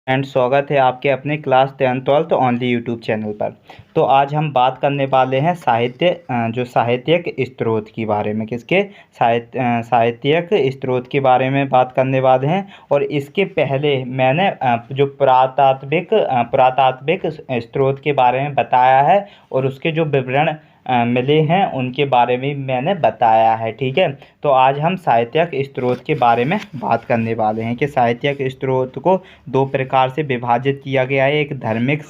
And स्वागत है आपके अपने class 10th-12th only YouTube channel पर। तो आज हम बात करने वाले हैं जो साहित्यिक स्रोत के बारे में। किसके साहित्यिक स्रोत के बारे में बात करने वाले हैं। और इसके पहले मैंने जो पुरातात्विक स्रोत के बारे में बताया है और उसके जो विवरण मिले हैं उनके बारे में मैंने बताया है। ठीक है, तो आज हम साहित्यिक स्रोत के बारे में बात करने वाले हैं कि साहित्यिक स्रोत को दो प्रकार से विभाजित किया गया है। एक धार्मिक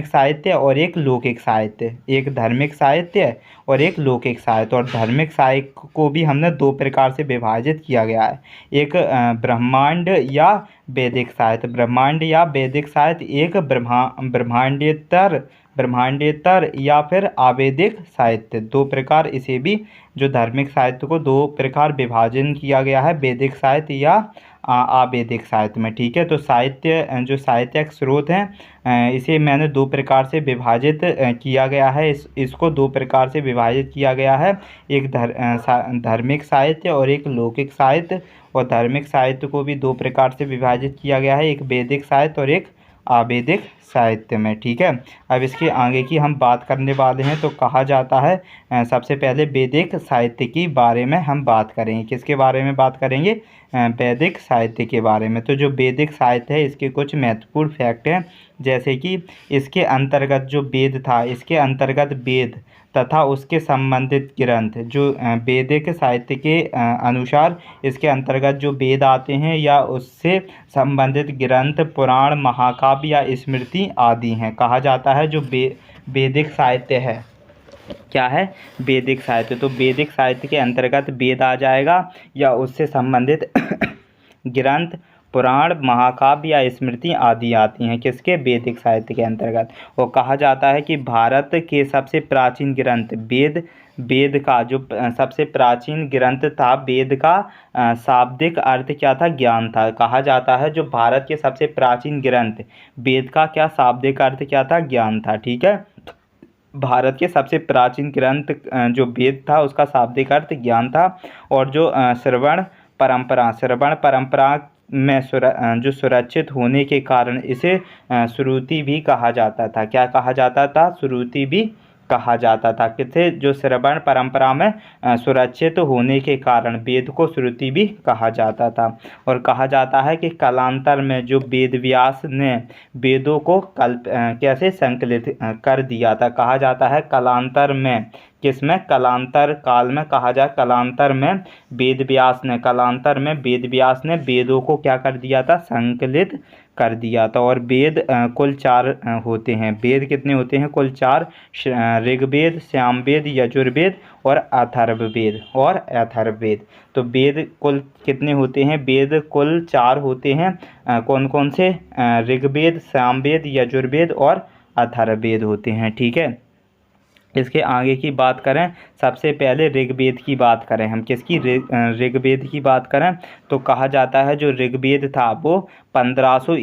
साहित्य और एक लौकिक साहित्य। एक धार्मिक साहित्य और एक लौकिक साहित्य। और धार्मिक साहित्य को भी हमने दो प्रकार से विभाजित किया गया है। एक ब्रह्मांड या वैदिक साहित्य। ब्रह्मांड या वैदिक साहित्य। एक ब्रह्मांडेतर या फिर आवेदिक साहित्य। दो प्रकार इसे भी जो धार्मिक साहित्य को दो प्रकार विभाजन किया गया है, वैदिक साहित्य या आवेदिक साहित्य में। ठीक है, तो जो साहित्यिक स्रोत हैं इसे मैंने दो प्रकार से विभाजित किया गया है। इसको दो प्रकार से विभाजित किया गया है, एक धार्मिक साहित्य और एक लौकिक साहित्य। और धार्मिक साहित्य को भी दो प्रकार से विभाजित किया गया है, एक वैदिक साहित्य और एक आवेदिक साहित्य में। ठीक है, अब इसके आगे की हम बात करने वाले हैं। तो कहा जाता है सबसे पहले वैदिक साहित्य के बारे में हम बात करेंगे। किसके बारे में बात करेंगे? वैदिक साहित्य के बारे में। तो जो वैदिक साहित्य है इसके कुछ महत्वपूर्ण फैक्ट हैं, जैसे कि इसके अंतर्गत जो वेद था, इसके अंतर्गत वेद तथा उसके संबंधित ग्रंथ जो वैदिक साहित्य के अनुसार इसके अंतर्गत जो वेद आते हैं या उससे संबंधित ग्रंथ पुराण, महाकाव्य या स्मृति आदि हैं। कहा जाता है जो वैदिक साहित्य है, क्या है? वैदिक साहित्य। तो वैदिक साहित्य के अंतर्गत वेद आ जाएगा या उससे संबंधित ग्रंथ, पुराण, महाकाव्य या स्मृति आदि आती हैं। किसके? वैदिक साहित्य के अंतर्गत। और कहा जाता है कि भारत के सबसे प्राचीन ग्रंथ वेद का जो सबसे प्राचीन ग्रंथ था, वेद का शाब्दिक अर्थ क्या था? ज्ञान था। कहा जाता है जो भारत के सबसे प्राचीन ग्रंथ वेद का क्या शाब्दिक अर्थ क्या था? ज्ञान था। ठीक है, भारत के सबसे प्राचीन ग्रंथ जो वेद था उसका शाब्दिक अर्थ ज्ञान था। और जो श्रवण परंपरा में जो सुरक्षित होने के कारण इसे श्रुति भी कहा जाता था। क्या कहा जाता था? श्रुति भी कहा जाता था। किसे? जो श्रवण परंपरा में सुरक्षित होने के कारण वेद को श्रुति भी कहा जाता था। और कहा जाता है कि कालांतर में जो वेद व्यास ने वेदों को कैसे संकलित कर दिया था। कहा जाता है कालांतर में, किसमें? कालांतर काल में। कहा जाए कालांतर में वेद व्यास ने वेदों को क्या कर दिया था? संकलित कर दिया था। और वेद कुल 4 होते हैं। वेद कितने होते हैं? कुल 4। ऋग्वेद, सामवेद, यजुर्वेद और अथर्ववेद। तो वेद कुल कितने होते हैं? वेद कुल 4 होते हैं। कौन कौन से? ऋग्वेद, सामवेद, यजुर्वेद और अथर्ववेद होते हैं। ठीक है, इसके आगे की बात करें, सबसे पहले ऋग्वेद की बात करें हम। किसकी? ऋग्वेद की बात करें तो कहा जाता है जो ऋग्वेद था वो 1500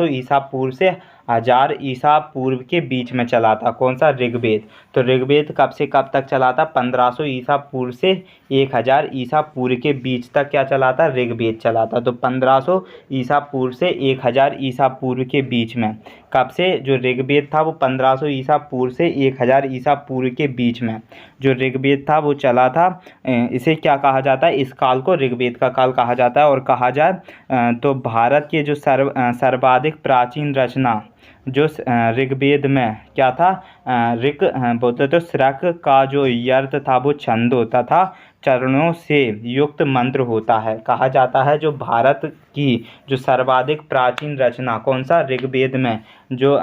ईसा पूर्व से 1000 ईसा पूर्व के बीच में चला था। कौन सा? ऋग्वेद। तो ऋग्वेद कब से कब तक चला था? 1500 ईसा पूर्व से 1000 ईसा पूर्व के बीच तक क्या चला था? ऋग्वेद चला था। तो 1500 ईसा पूर्व से 1000 ईसा पूर्व के बीच में कब से जो ऋग्वेद था वो 1500 ईसा पूर्व से 1000 ईसा पूर्व के बीच में जो ऋग्वेद था वो चला था। इसे क्या कहा जाता है? इस काल को ऋग्वेद का काल कहा जाता है। और कहा जाए तो भारत के जो सर्वाधिक प्राचीन रचना जो ऋग्वेद में क्या था? बोलते तो श्रक का जो अर्थ था वो छंदों तथा चरणों से युक्त मंत्र होता है। कहा जाता है जो भारत की जो सर्वाधिक प्राचीन रचना कौन सा? ऋग्वेद में जो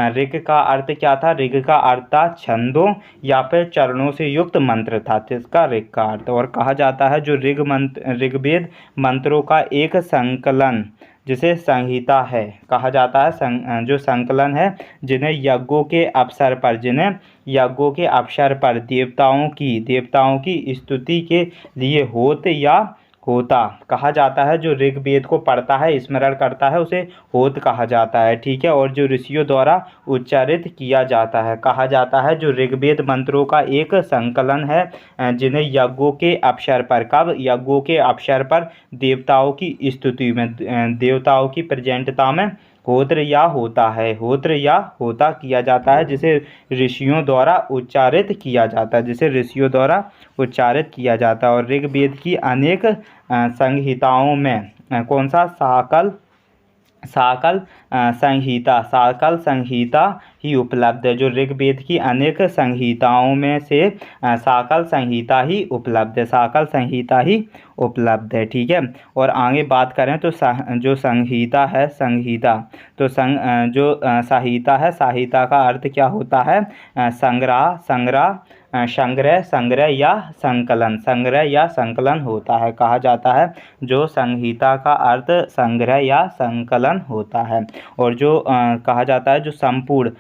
ऋग का अर्थ क्या था? ऋग का अर्थ था छंदों या फिर चरणों से युक्त मंत्र था, जिसका ऋग का अर्थ। और कहा जाता है जो ऋग्वेद मंत्रों का एक संकलन जिसे संहिता है कहा जाता है। जो संकलन है जिन्हें यज्ञों के अवसर पर देवताओं की स्तुति के लिए होत या होता कहा जाता है। जो ऋग्वेद को पढ़ता है, स्मरण करता है, उसे होत कहा जाता है, ठीक है। और जो ऋषियों द्वारा उच्चारित किया जाता है, कहा जाता है। जो ऋग्वेद मंत्रों का एक संकलन है, जिन्हें यज्ञों के अवसर पर, कब, यज्ञों के अवसर पर, देवताओं की स्तुति में, देवताओं की प्रजेंटता में होत्र या होता है, होत्र या होता किया जाता है, जिसे ऋषियों द्वारा उच्चारित किया जाता है, जिसे ऋषियों द्वारा उच्चारित किया जाता है। और ऋग्वेद की अनेक संहिताओं में कौन सा, साकल साकल संहिता, साकल संहिता ही उपलब्ध है। जो ऋग्वेद की अनेक संहिताओं में से साकल संहिता ही उपलब्ध है, साकल संहिता ही उपलब्ध है, ठीक है। और आगे बात करें तो जो संहिता है, संहिता, तो जो संहिता है, संहिता का अर्थ क्या होता है, संग्रह, संग्रह, संग्रह, संग्रह या संकलन, संग्रह या संकलन होता है, कहा जाता है। जो संहिता का अर्थ संग्रह या संकलन होता है। और जो कहा जाता है, जो संपूर्ण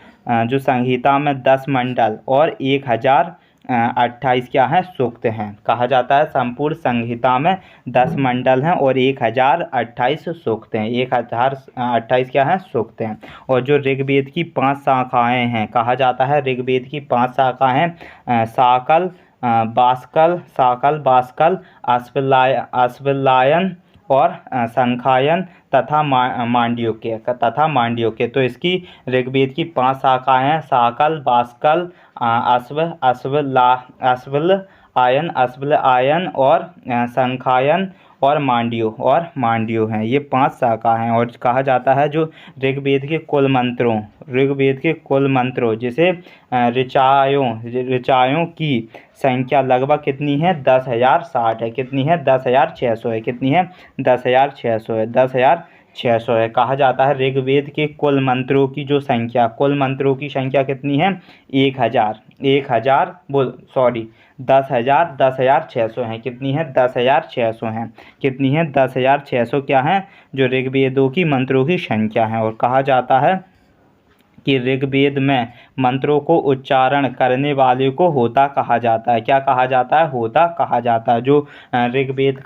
जो संहिता में 10 मंडल और 1028 क्या हैं, सूक्त हैं, कहा जाता है। संपूर्ण संहिता में 10 मंडल हैं और 1028 सूक्त हैं, 1028 क्या हैं, सूक्त हैं। और जो ऋग्वेद की 5 शाखाएं हैं, कहा जाता है ऋग्वेद की 5 शाखाएं हैं, साकल, बाष्कल, साकल, बाष्कल, अश्वलायन और संखायन तथा मांड्योक्य। तो इसकी ऋग्वेद की 5 शाखाएं हैं, साकल, बाष्कल, अश्वलायन और संखायन और मांड्यो हैं। ये 5 शाखा हैं। और कहा जाता है जो ऋग्वेद के कुल मंत्रों जिसे ऋचायों की संख्या लगभग कितनी है, 10,060 है। कितनी है, 10,600 है। कितनी है, 10,600 है, 10,600 है। कहा जाता है ऋग्वेद के कुल मंत्रों की जो संख्या, कुल मंत्रों की संख्या कितनी है, 10,600 हैं। कितनी है, 10,600 हैं। कितनी है, 10,600 क्या हैं, जो ऋग्वेदों की मंत्रों की संख्या है। और कहा जाता है कि ऋग्वेद में मंत्रों को उच्चारण करने वाले को होता कहा जाता है। क्या कहा जाता है, होता कहा जाता है। जो ऋग्वेद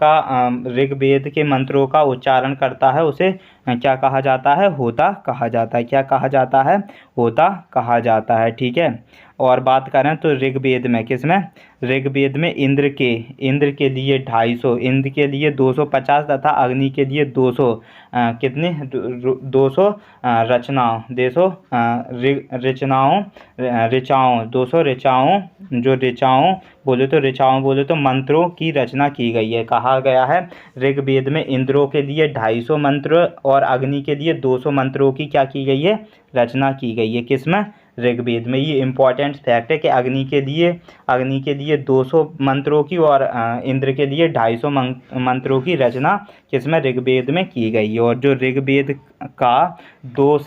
के मंत्रों का उच्चारण करता है उसे क्या कहा जाता है, होता कहा जाता है। क्या कहा जाता है, होता कहा जाता है, ठीक है। और बात करें तो ऋग्वेद में, किसमें, ऋग्वेद में इंद्र के लिए 250, इंद्र के लिए 250 तथा अग्नि के लिए 200 कितनी 200 रचनाओं, 200 ऋचाओं, 200 ऋचाओं, जो ऋचाओं बोले तो मंत्रों की रचना की गई है। कहा गया है ऋग्वेद में इंद्रों के लिए 250 मंत्र और अग्नि के लिए 200 मंत्रों की क्या की गई है, रचना की गई है। किसमें, ऋग्वेद में। ये इंपॉर्टेंट फैक्ट है कि अग्नि के लिए 200 मंत्रों की और इंद्र के लिए 250 मंत्रों की रचना किसमें, ऋग्वेद में की गई है। और जो ऋग्वेद का 2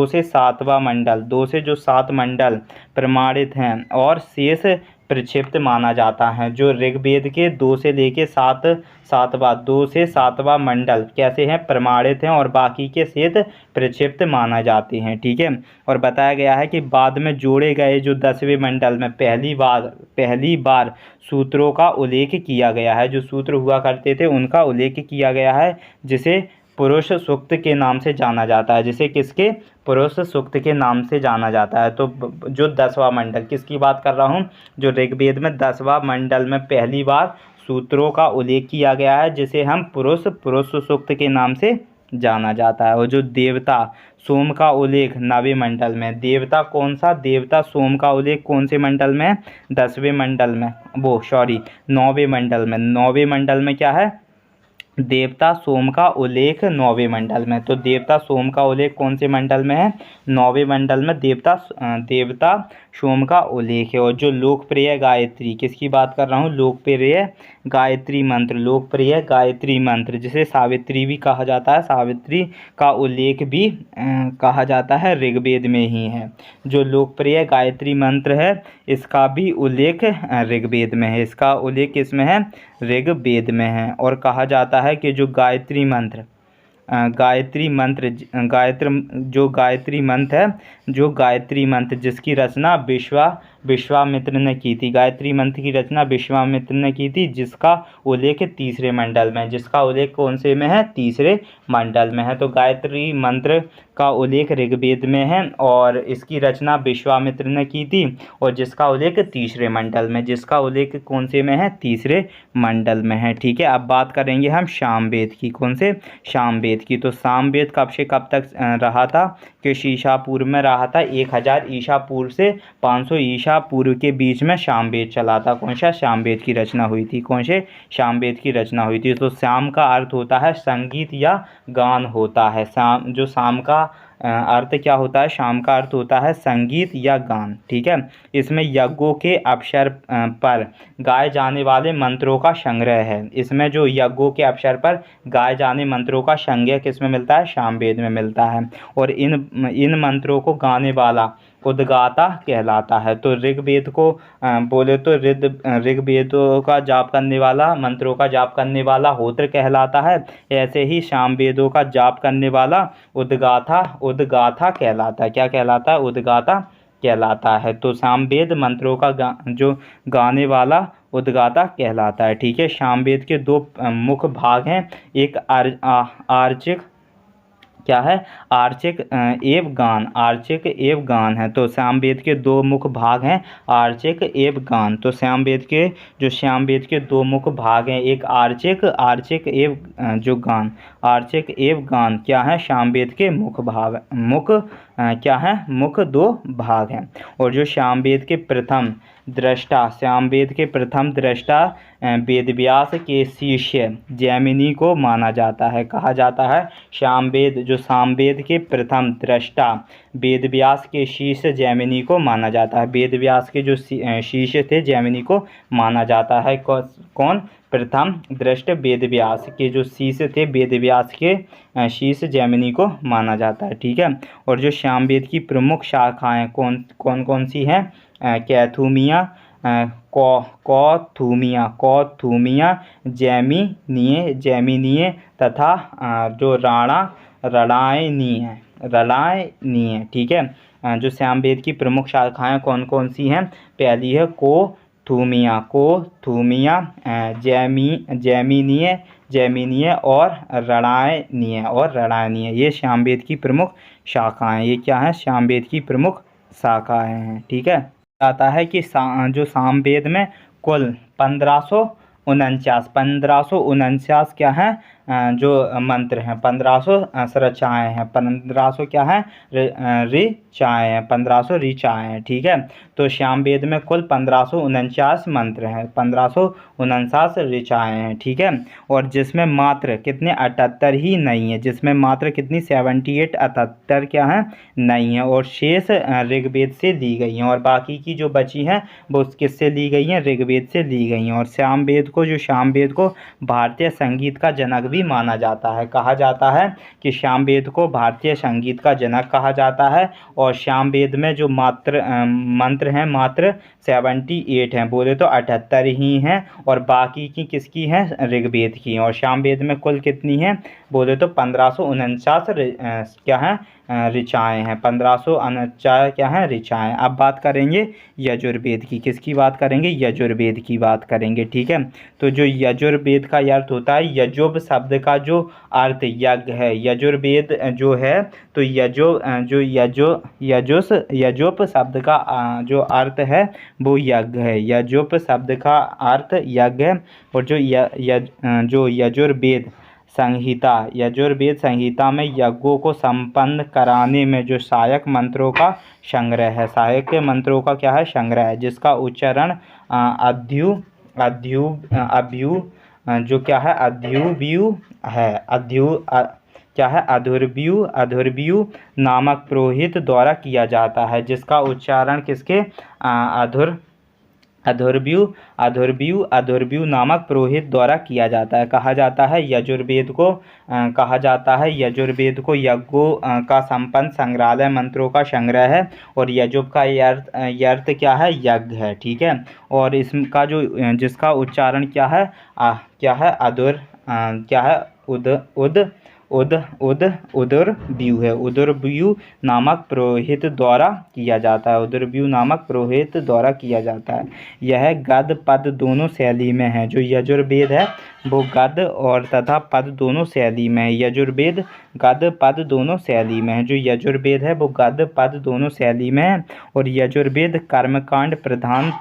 से 7वां मंडल, 2 से जो 7 मंडल प्रमाणित हैं और शेष प्रक्षिप्त माना जाता है। जो ऋग्वेद के 2 से लेके 2 से 7वां मंडल कैसे हैं, प्रमाणित हैं और बाकी के शेष प्रक्षिप्त माना जाते हैं, ठीक है। और बताया गया है कि बाद में जोड़े गए जो 10वें मंडल में पहली बार सूत्रों का उल्लेख किया गया है। जो सूत्र हुआ करते थे उनका उल्लेख किया गया है, जिसे पुरुष सूक्त के नाम से जाना जाता है। जिसे किसके, पुरुष सूक्त के नाम से जाना जाता है। तो जो 10वां मंडल, किसकी बात कर रहा हूँ, जो ऋग्वेद में 10वां मंडल में पहली बार सूत्रों का उल्लेख किया गया है, जिसे हम पुरुष सूक्त के नाम से जाना जाता है। और जो देवता सोम का उल्लेख 9वें मंडल में, देवता कौन सा, देवता सोम का उल्लेख कौन से मंडल में, 10वें मंडल में, 9वें मंडल में। 9वें मंडल में क्या है, देवता सोम का उल्लेख 9वें मंडल में। तो देवता सोम का उल्लेख कौन से मंडल में है, 9वें मंडल में देवता सोम का उल्लेख है। और जो लोकप्रिय गायत्री, किसकी बात कर रहा हूँ, लोकप्रिय गायत्री मंत्र जिसे सावित्री भी कहा जाता है, सावित्री का उल्लेख भी कहा जाता है, ऋग्वेद में ही है। जो लोकप्रिय गायत्री मंत्र है इसका भी उल्लेख ऋग्वेद में है। इसका उल्लेख किसमें है, ऋग्वेद में है। और कहा जाता है कि जो गायत्री मंत्र जिसकी रचना विश्वामित्र ने की थी। गायत्री मंत्र की रचना विश्वामित्र ने की थी, जिसका उल्लेख तीसरे मंडल में, जिसका उल्लेख कौन से में है, तीसरे मंडल में है। तो गायत्री मंत्र का उल्लेख ऋग्वेद में है और इसकी रचना विश्वामित्र ने की थी, और जिसका उल्लेख तीसरे मंडल में, जिसका उल्लेख कौन से में है, तीसरे मंडल में है। ठीक है, अब बात करेंगे हम सामवेद की। कौन से, सामवेद की। तो सामवेद कब से कब तक रहा था, कि ईसा पूर्व में रहा था। 1000 ईसा पूर्व से 500 ईसा पूर्व के बीच में सामवेद चला था। कौन सा, सामवेद की रचना हुई थी। कौन से, सामवेद की रचना हुई थी। तो साम का अर्थ होता है संगीत या गान होता है। साम का अर्थ क्या होता है, शाम का अर्थ होता है संगीत या गान। ठीक है, इसमें यज्ञों के अवसर पर गाए जाने वाले मंत्रों का संग्रह है। इसमें जो यज्ञों के अवसर पर गाए जाने मंत्रों का संग्रह किसमें मिलता है, सामवेद में मिलता है। और इन मंत्रों को गाने वाला उद्गाता कहलाता है। तो ऋग्वेद को बोले तो ऋग्वेदों का जाप करने वाला, मंत्रों का जाप करने वाला होत्र कहलाता है। ऐसे ही सामवेदों का जाप करने वाला उद्गाथा कहलाता है। क्या कहलाता है, उद्गाता कहलाता है। तो सामवेद मंत्रों का जो गाने वाला उद्गाता कहलाता है। ठीक है, सामवेद के दो मुख्य भाग हैं। एक आर्चिक, क्या है, आर्चिक एवं गान, आर्चिक एवं गान है। तो सामवेद के दो मुख्य भाग हैं, आर्चिक एवं गान। तो सामवेद के दो मुख्य भाग हैं, एक आर्चिक एवं जो गान, आर्चिक एवं गान क्या है, सामवेद के मुख्य भाग, क्या है, मुख्य दो भाग हैं। और जो सामवेद के प्रथम दृष्टा वेदव्यास के शिष्य जैमिनी को माना जाता है। कहा जाता है सामवेद के प्रथम दृष्टा वेदव्यास के शिष्य जैमिनी को माना जाता है। वेदव्यास के जो शिष्य थे जैमिनी को माना जाता है। कौन, प्रथम दृष्ट वेदव्यास के जो शिष्य थे, वेदव्यास के शिष्य जैमिनी को माना जाता है। ठीक है, और जो सामवेद की प्रमुख शाखाएं कौन सी हैं, कैथुमिया, कौथुमिया, जैमिनीय तथा जो रड़ायनीय। ठीक है, जो सामवेद की प्रमुख शाखाएं कौन सी हैं, पहली है कौथुमिया, जैमिनीय और रड़ायनीय। ये सामवेद की प्रमुख शाखाएं, ये क्या है, सामवेद की प्रमुख शाखाएं हैं। ठीक है, आता है कि जो सामवेद में कुल 1549 क्या है, जो मंत्र हैं, 1500 रचाएँ हैं, 1500 क्या है, ऋचाएँ हैं, 1500 ऋचाएँ हैं। ठीक है, तो सामवेद में कुल 1549 मंत्र हैं, 1549 ऋचाएँ हैं। ठीक है, और जिसमें मात्र कितने, 78 ही नहीं है, जिसमें मात्र कितनी, 78, 78 क्या है, नहीं है। और शेष ऋग्वेद से ली गई हैं, और बाकी की जो बची हैं वो किससे ली गई हैं, ऋग्वेद से ली गई हैं। और सामवेद को भारतीय संगीत का जनक भी माना जाता है। कहा जाता है कि सामवेद को भारतीय संगीत का जनक कहा जाता है। और सामवेद में जो मंत्र हैं मात्र 78 हैं, बोले तो 78 ही हैं, और बाकी की किसकी हैं, ऋग्वेद की। और सामवेद में कुल कितनी हैं, बोले तो 1549 क्या है, ऋचाएँ हैं, 1549 क्या है, ऋचाएँ। अब बात करेंगे यजुर्वेद की। किसकी बात करेंगे, यजुर्वेद की बात करेंगे। ठीक है, तो जो यजुर्वेद का अर्थ होता है, यजुर् शब्द का जो अर्थ यज्ञ है, यजुर्वेद जो है, तो यजुप शब्द का जो अर्थ है वो यज्ञ है। यजुप शब्द का अर्थ यज्ञ है। और जो यजुर्वेद संहिता में यज्ञों को संपन्न कराने में जो सहायक मंत्रों का संग्रह है, सहायक मंत्रों का क्या है, संग्रह है, जिसका उच्चारण जो क्या है, अध्वर्यु नामक पुरोहित द्वारा किया जाता है। जिसका उच्चारण किसके, अध्वर्यु नामक पुरोहित द्वारा किया जाता है। कहा जाता है यजुर्वेद को यज्ञों का संपन्न संग्रहालय मंत्रों का संग्रह है। और यजुब का अर्थ क्या है, यज्ञ है। ठीक है, और इसका जिसका उच्चारण क्या है, उदरव्यूह है, उदरव्यूह नामक पुरोहित द्वारा किया जाता है, उदरव्यूह नामक पुरोहित द्वारा किया जाता है। यह गद्य पद दोनों शैली में है। जो यजुर्वेद है वो गद्य और तथा पद दोनों शैली में है। यजुर्वेद गद्य पद दोनों शैली में है। जो यजुर्वेद है वो गद्य पद दोनों शैली में है। और यजुर्वेद कर्मकांड प्रधान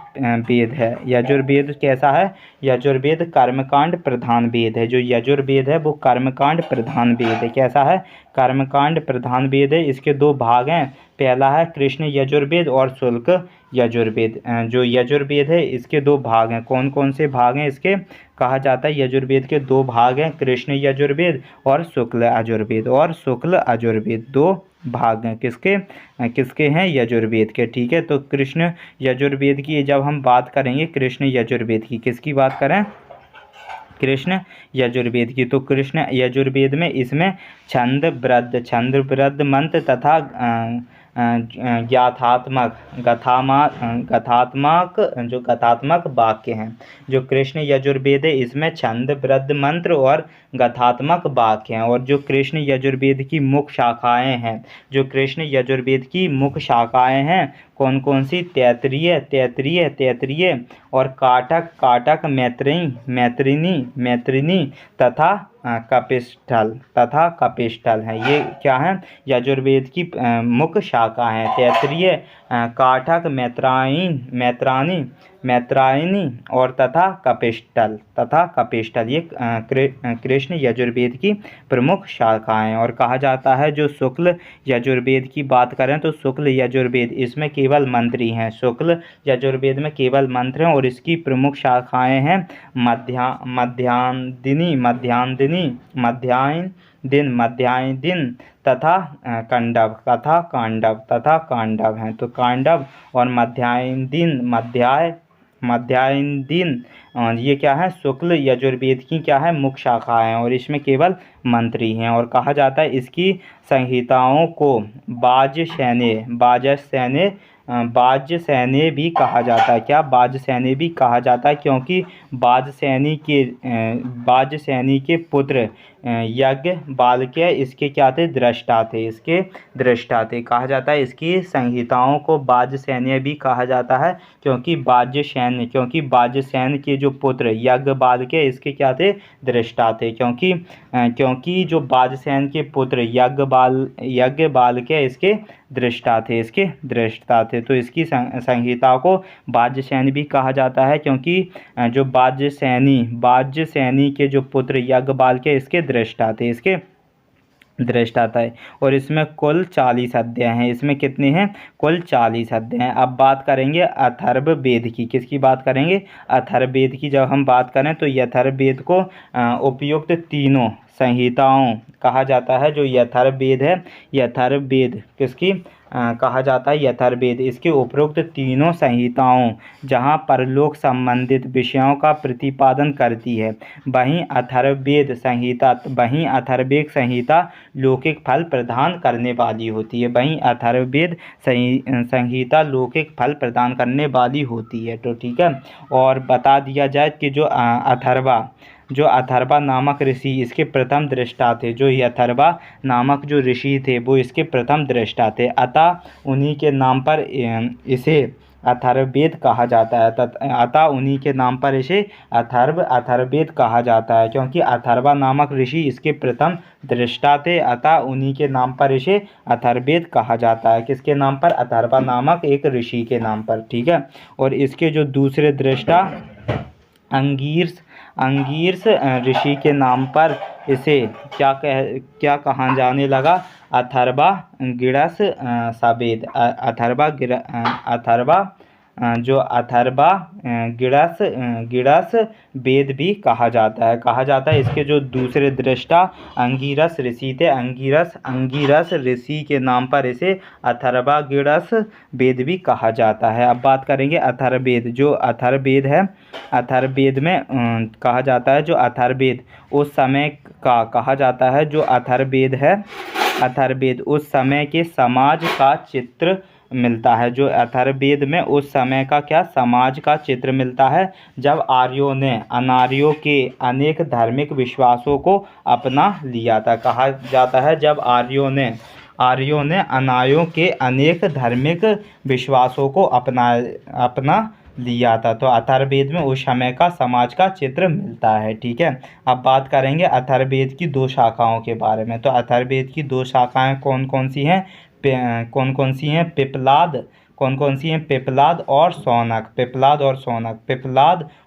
वेद है। यजुर्वेद कैसा है? यजुर्वेद कर्मकांड प्रधान वेद है। जो यजुर्वेद है वो कर्मकांड प्रधान वेद है। कैसा है? कर्मकांड प्रधान वेद है। इसके दो भाग हैं। पहला है कृष्ण यजुर्वेद और शुक्ल यजुर्वेद। जो यजुर्वेद है इसके दो भाग हैं। कौन कौन से भाग हैं इसके? कहा जाता है यजुर्वेद के दो भाग हैं, कृष्ण यजुर्वेद और शुक्ल यजुर्वेद। और शुक्ल यजुर्वेद दो भाग हैं। किसके किसके हैं? यजुर्वेद के। ठीक है, तो कृष्ण यजुर्वेद की जब हम बात करेंगे, कृष्ण यजुर्वेद की किसकी बात करें? कृष्ण यजुर्वेद की। तो कृष्ण यजुर्वेद में इसमें छंद वृद्ध मंत्र तथा गथात्मक वाक्य हैं। जो कृष्ण यजुर्वेद है इसमें छंद वृद्ध मंत्र और गथात्मक वाक्य हैं। और जो कृष्ण यजुर्वेद की मुख्य शाखाएं हैं, जो कृष्ण यजुर्वेद की मुख्य शाखाएं हैं कौन कौन सी? तैत्तिरीय और काटक मैत्रिनी तथा कपिस्थल हैं। ये क्या है? यजुर्वेद की मुख्य शाखा हैं। तैत्तिरीय, काटक, मैत्रायणी और तथा कपिस्थल ये कृष्ण यजुर्वेद की प्रमुख शाखाएं। और कहा जाता है जो शुक्ल यजुर्वेद की बात करें तो शुक्ल यजुर्वेद इसमें केवल मंत्र ही हैं। शुक्ल यजुर्वेद में केवल मंत्र हैं और इसकी प्रमुख शाखाएं हैं मध्याह्न दिन तथा कांडव हैं। तो कांडव और मध्याह्न दिन ये क्या है? शुक्ल यजुर्वेद की क्या है? मुख्य शाखा है और इसमें केवल मंत्री हैं। और कहा जाता है इसकी संहिताओं को बाज्यसेने भी कहा जाता है। क्या? बाज्यसेने भी कहा जाता है, क्योंकि बाज्यसेनी के पुत्र याज्ञवल्क्य इसके क्या थे? दृष्टा थे। इसके दृष्टा थे। कहा जाता है इसकी संहिताओं को बाज्यसेन भी कहा जाता है, क्योंकि बाज्यसेन के जो पुत्र याज्ञवल्क्य इसके क्या थे? दृष्टा थे। क्योंकि जो बाज्यसेन के पुत्र याज्ञवल्क्य इसके दृष्टा थे। तो इसकी संहिता को बाज्यसेन भी कहा जाता है, क्योंकि जो बाज्यसेनी के जो पुत्र याज्ञवल्क्य इसके दृष्टा थे। और इसमें कुल 40 अध्याय हैं। इसमें कितने हैं? कुल 40 अध्याय हैं। अब बात करेंगे अथर्ववेद की। किसकी बात करेंगे? अथर्ववेद की जब हम बात करें तो अथर्ववेद को उपयुक्त तीनों संहिताओं कहा जाता है। जो अथर्ववेद है, अथर्ववेद किसकी कहा जाता है? अथर्ववेद इसके उपरोक्त तीनों संहिताओं जहाँ परलोक संबंधित विषयों का प्रतिपादन करती है, वहीं अथर्ववेद संहिता लौकिक फल प्रदान करने वाली होती है। वहीं अथर्ववेद संहिता लौकिक फल प्रदान करने वाली होती है। तो ठीक है, और बता दिया जाए कि जो अथर्वा नामक ऋषि इसके प्रथम दृष्टा थे। जो अथर्वा नामक जो ऋषि थे वो इसके प्रथम दृष्टा थे। अतः उन्हीं के नाम पर इसे अथर्ववेद कहा जाता है। अतः उन्हीं के नाम पर इसे अथर्ववेद कहा जाता है, क्योंकि अथर्वा नामक ऋषि इसके प्रथम दृष्टा थे। अतः उन्हीं के नाम पर इसे अथर्ववेद कहा जाता है। किसके नाम पर? अथर्वा नामक एक ऋषि के नाम पर। ठीक है, और इसके जो दूसरे दृष्टा अंगीरस ऋषि के नाम पर इसे क्या कहा जाने लगा? अथर्वा गिड़स सावेद। अथर्वा गिड़स वेद भी कहा जाता है। इसके जो दूसरे दृष्टा अंगीरस ऋषि थे, अंगीरस ऋषि के नाम पर इसे अथर्वा गिड़स वेद भी कहा जाता है। अब बात करेंगे अथर्ववेद। जो अथर्ववेद है, अथर्ववेद में कहा जाता है जो अथर्ववेद उस समय का कहा जाता है। जो अथर्ववेद है, अथर्ववेद उस समय के समाज का चित्र मिलता है, जो अथर्ववेद में उस समय का क्या समाज का चित्र मिलता है जब आर्यों ने अनार्यों के अनेक धार्मिक विश्वासों को अपना लिया था। कहा जाता है जब आर्यों ने अनार्यों के अनेक धार्मिक विश्वासों को अपना लिया था। तो अथर्ववेद में उस समय का समाज का चित्र मिलता है। ठीक है, अब बात करेंगे अथर्ववेद की दो शाखाओं के बारे में। तो अथर्ववेद की दो शाखाएं कौन कौन सी हैं? पिप्पलाद और शौनक। पिप्पलाद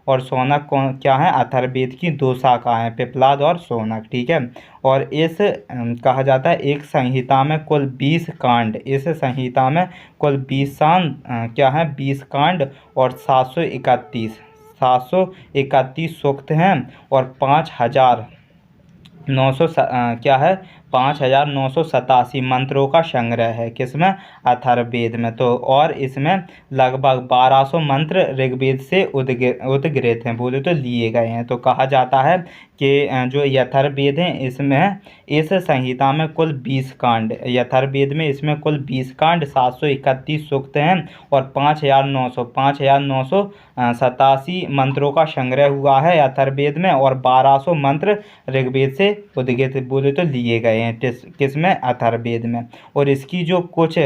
और शौनक क्या है? अथर्ववेद की दो शाखाएं, पिप्पलाद और शौनक। ठीक है, और इस कहा जाता है एक संहिता में कुल 20 कांड, इस संहिता में कुल 20 क्या है? 20 कांड और 731 सूक्त हैं और 5,987 मंत्रों का संग्रह है। किसमें? अथर्ववेद में। तो और इसमें लगभग 1200 मंत्र ऋग्वेद से उद्गृत हैं, बोले तो लिए गए हैं। तो कहा जाता है कि जो अथर्ववेद है इसमें इस संहिता में कुल 20 कांड, अथर्ववेद में इसमें कुल 20 कांड, 731 सूक्त हैं और 5,987 मंत्रों का संग्रह हुआ है अथर्ववेद में, और 1200 मंत्र ऋग्वेद से उद्गृत बोले तो लिए गए हैं किसमें? अथर्ववेद में। और इसकी जो कुछ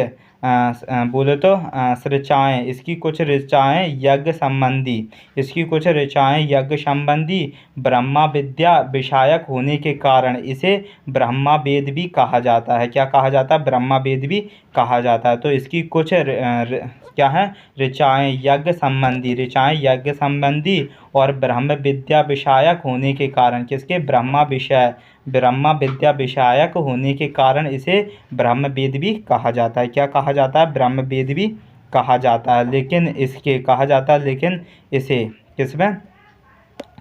बोले तो ऋचाएँ, इसकी कुछ ऋचाएँ यज्ञ संबंधी ब्रह्मा विद्या विषयक होने के कारण इसे ब्रह्मा वेद भी कहा जाता है। क्या कहा जाता है? ब्रह्मा वेद भी कहा जाता है। तो इसकी कुछ क्या है? ऋचाएँ यज्ञ संबंधी और ब्रह्म विद्या विषयक होने के कारण, किसके? ब्रह्मा विद्या विषयक होने के कारण इसे ब्रह्म वेद भी कहा जाता है। क्या कहा जाता है? ब्रह्म वेद भी कहा जाता है। लेकिन इसे किसमें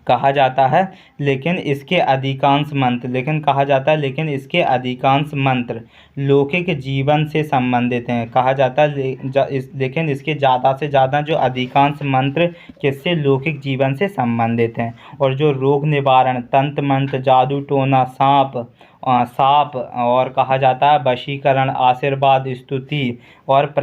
कहा जाता है? लेकिन इसके अधिकांश मंत्र लौकिक जीवन से संबंधित हैं। कहा जाता है लेकिन इसके ज़्यादा से ज़्यादा जो अधिकांश मंत्र किससे? लौकिक जीवन से संबंधित हैं। और जो रोग निवारण, तंत्र मंत्र, जादू टोना, साप और कहा जाता है वशीकरण, आशीर्वाद, स्तुति और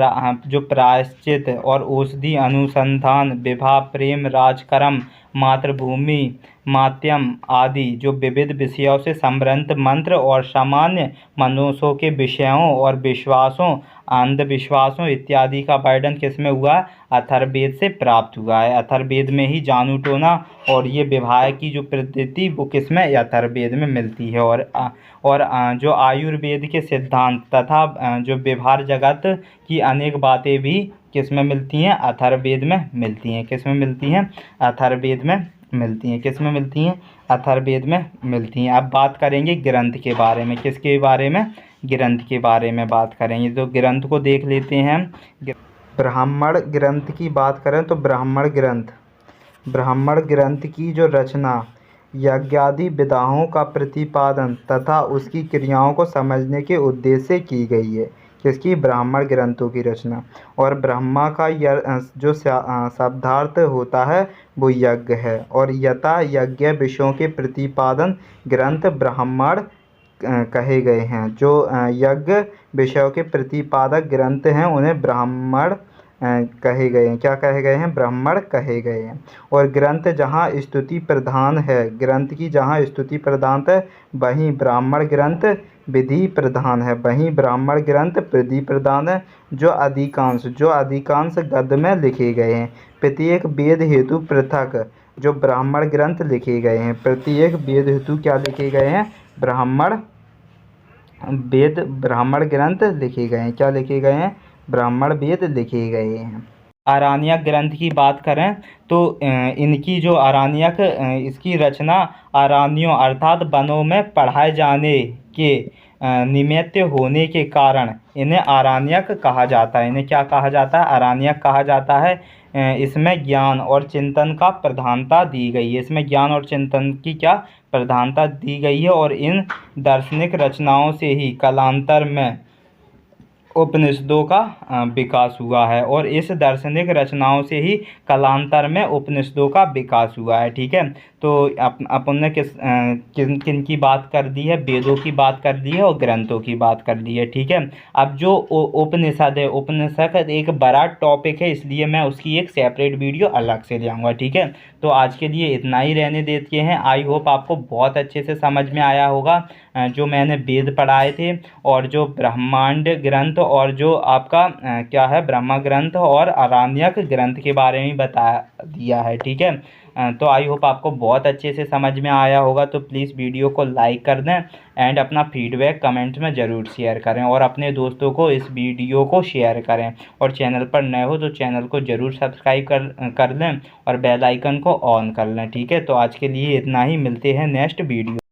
जो प्रायश्चित और औषधि अनुसंधान, विवाह, प्रेम, राजकर्म, मातृभूमि, मात्यम आदि जो विविध विषयों से संबद्ध मंत्र और सामान्य मनुष्यों के विषयों और विश्वासों, अंधविश्वासों इत्यादि का वर्णन किसमें हुआ? अथर्ववेद से प्राप्त हुआ है। अथर्ववेद में ही जादू टोना और ये विवाह की जो पद्धति वो किसमें? अथर्ववेद में मिलती है। और जो आयुर्वेद के सिद्धांत तथा जो व्यवहार जगत की अनेक बातें भी किसमें मिलती हैं? अथर्ववेद में मिलती हैं। किसमें मिलती हैं? अथर्ववेद में मिलती हैं। किसमें मिलती हैं? अथर्ववेद में मिलती हैं। अब बात करेंगे ग्रंथ के बारे में। किसके बारे में? ग्रंथ के बारे में बात करेंगे। तो ग्रंथ को देख लेते हैं। ब्राह्मण ग्रंथ की बात करें तो ब्राह्मण ग्रंथ की जो रचना यज्ञादि विधाओं का प्रतिपादन तथा उसकी क्रियाओं को समझने के उद्देश्य से की गई है। किसकी? ब्राह्मण ग्रंथों की रचना। और ब्रह्मा का जो शब्दार्थ होता है वो यज्ञ है, और यथा यज्ञ विषयों के प्रतिपादन ग्रंथ ब्राह्मण कहे गए हैं। जो यज्ञ विषयों के प्रतिपादक ग्रंथ हैं उन्हें ब्राह्मण कहे गए हैं। क्या कहे गए हैं? ब्राह्मण कहे गए हैं। और ग्रंथ जहाँ स्तुति प्रधान है, ग्रंथ की जहाँ स्तुति प्रधान है वहीं ब्राह्मण ग्रंथ विधि प्रधान है। जो अधिकांश गद्य में लिखे गए हैं। प्रत्येक वेद हेतु पृथक जो ब्राह्मण ग्रंथ लिखे गए हैं, प्रत्येक वेद हेतु क्या लिखे गए हैं? ब्राह्मण ग्रंथ लिखे गए हैं। क्या लिखे गए हैं? ब्राह्मण वेद लिखे गए हैं। आरण्यक ग्रंथ की बात करें तो इनकी जो आरण्यक इसकी रचना अरण्यों अर्थात वनों में पढ़ाए जाने के निमित्त होने के कारण इन्हें आरण्यक कहा जाता है। इन्हें क्या कहा जाता है? आरण्यक कहा जाता है। इसमें ज्ञान और चिंतन का प्रधानता दी गई है। इसमें ज्ञान और चिंतन की क्या प्रधानता दी गई है। और इन दार्शनिक रचनाओं से ही कालांतर में उपनिषदों का विकास हुआ है। और इस दार्शनिक रचनाओं से ही कालांतर में उपनिषदों का विकास हुआ है। ठीक है, तो अपन ने किन किन की बात कर दी है, वेदों की बात कर दी है और ग्रंथों की बात कर दी है। ठीक है, अब जो उपनिषद है, उपनिषद एक बड़ा टॉपिक है, इसलिए मैं उसकी एक सेपरेट वीडियो अलग से ले आऊँगा। ठीक है, तो आज के लिए इतना ही रहने देते हैं। आई होप आपको बहुत अच्छे से समझ में आया होगा जो मैंने वेद पढ़ाए थे और जो ब्रह्मांड ग्रंथ और जो आपका क्या है ब्रह्मा ग्रंथ और आरण्यक ग्रंथ के बारे में बता दिया है। ठीक है, तो आई होप आपको बहुत अच्छे से समझ में आया होगा। तो प्लीज़ वीडियो को लाइक कर दें एंड अपना फीडबैक कमेंट में ज़रूर शेयर करें और अपने दोस्तों को इस वीडियो को शेयर करें। और चैनल पर नए हो तो चैनल को ज़रूर सब्सक्राइब कर लें और बेल आइकन को ऑन कर लें। ठीक है, तो आज के लिए इतना ही, मिलते हैं नेक्स्ट वीडियो।